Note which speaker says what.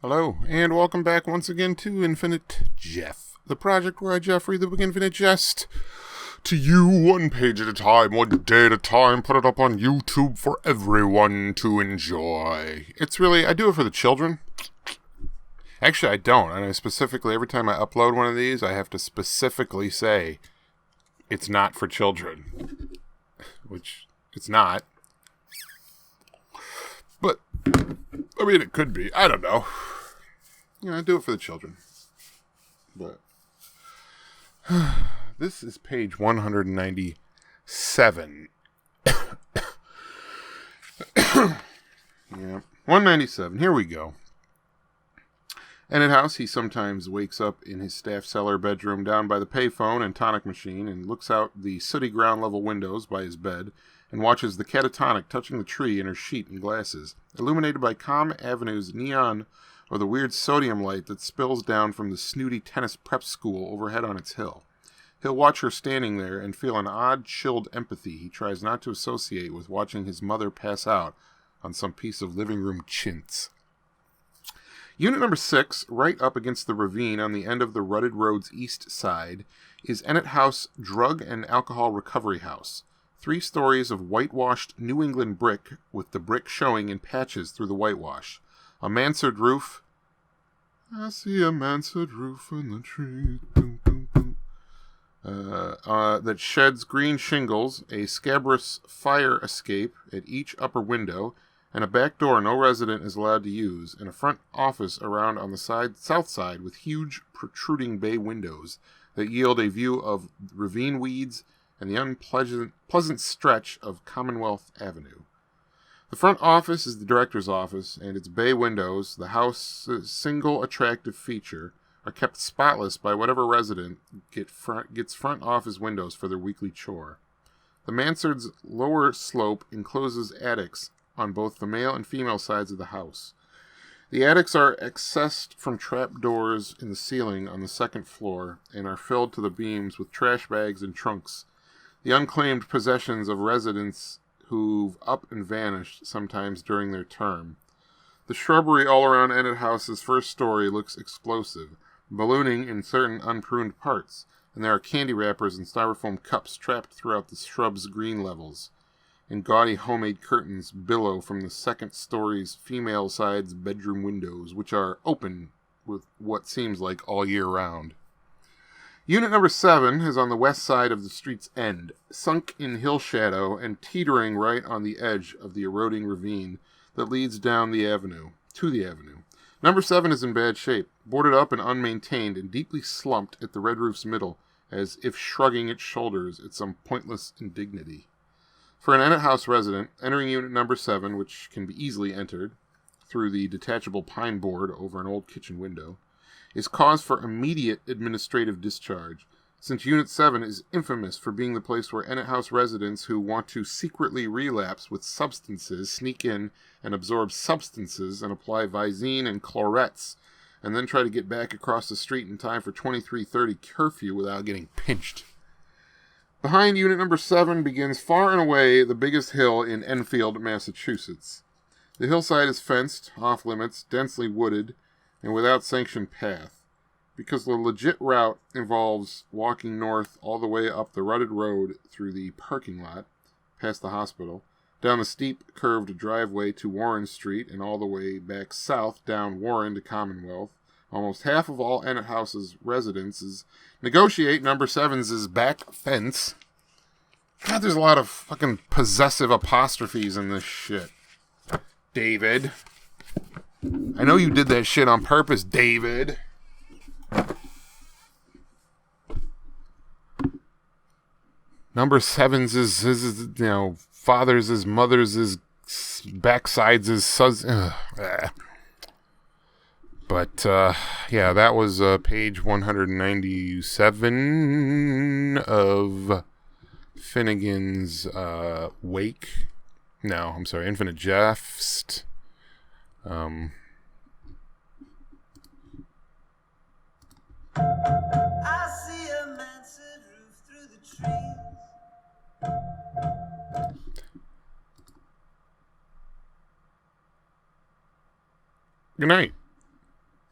Speaker 1: Hello, and welcome back once again to Infinite Jeff, the project where I, Jeffrey, the Big Infinite Jest, to you one page at a time, one day at a time, put it up on YouTube for everyone to enjoy. It's really, I do it for the children. Actually, I don't, and I specifically, every time I upload one of these, I have to specifically say, it's not for children. Which, it's not. But, I mean, it could be. I don't know. You know, I do it for the children. But this is page 197. Yeah, 197. Here we go. And at house, he sometimes wakes up in his staff cellar bedroom down by the payphone and tonic machine and looks out the sooty ground level windows by his bed and watches the catatonic touching the tree in her sheet and glasses, illuminated by Calm Avenue's neon or the weird sodium light that spills down from the snooty tennis prep school overhead on its hill. He'll watch her standing there and feel an odd, chilled empathy he tries not to associate with watching his mother pass out on some piece of living room chintz. Unit number 6, right up against the ravine on the end of the rutted road's east side, is Ennett House Drug and Alcohol Recovery House. 3 stories of whitewashed New England brick, with the brick showing in patches through the whitewash. A mansard roof. I see a mansard roof in the trees. Boom, boom, boom. That sheds green shingles, a scabrous fire escape at each upper window, and a back door no resident is allowed to use, and a front office around on the south side with huge protruding bay windows that yield a view of ravine weeds and the unpleasant stretch of Commonwealth Avenue. The front office is the director's office, and its bay windows, the house's single attractive feature, are kept spotless by whatever resident gets front office windows for their weekly chore. The mansard's lower slope encloses attics on both the male and female sides of the house. The attics are accessed from trapdoors in the ceiling on the second floor and are filled to the beams with trash bags and trunks, the unclaimed possessions of residents who've up and vanished sometimes during their term. The shrubbery all around Ennett House's first story looks explosive, ballooning in certain unpruned parts, and there are candy wrappers and styrofoam cups trapped throughout the shrub's green levels, and gaudy homemade curtains billow from the second story's female side's bedroom windows, which are open with what seems like all year round. Unit number 7 is on the west side of the street's end, sunk in hill shadow and teetering right on the edge of the eroding ravine that leads down the avenue, to the avenue. Number 7 is in bad shape, boarded up and unmaintained and deeply slumped at the red roof's middle, as if shrugging its shoulders at some pointless indignity. For an Ennett House resident, entering unit number 7, which can be easily entered through the detachable pine board over an old kitchen window, is cause for immediate administrative discharge, since Unit 7 is infamous for being the place where Ennett House residents who want to secretly relapse with substances sneak in and absorb substances and apply Visine and Chlorets, and then try to get back across the street in time for 23:30 curfew without getting pinched. Behind Unit number 7 begins far and away the biggest hill in Enfield, Massachusetts. The hillside is fenced, off-limits, densely wooded, and without sanctioned path, because the legit route involves walking north all the way up the rutted road through the parking lot, past the hospital, down the steep, curved driveway to Warren Street, and all the way back south down Warren to Commonwealth. Almost half of all Ennett House's residents negotiate number 7's back fence. God, there's a lot of fucking possessive apostrophes in this shit. David. I know you did that shit on purpose, David. Number 7's is you know, father's is, mother's is, backside's is, sus. But, yeah, that was page 197 of Finnegan's Wake. No, I'm sorry, Infinite Jest. I see a mansard roof through the trees. Good night.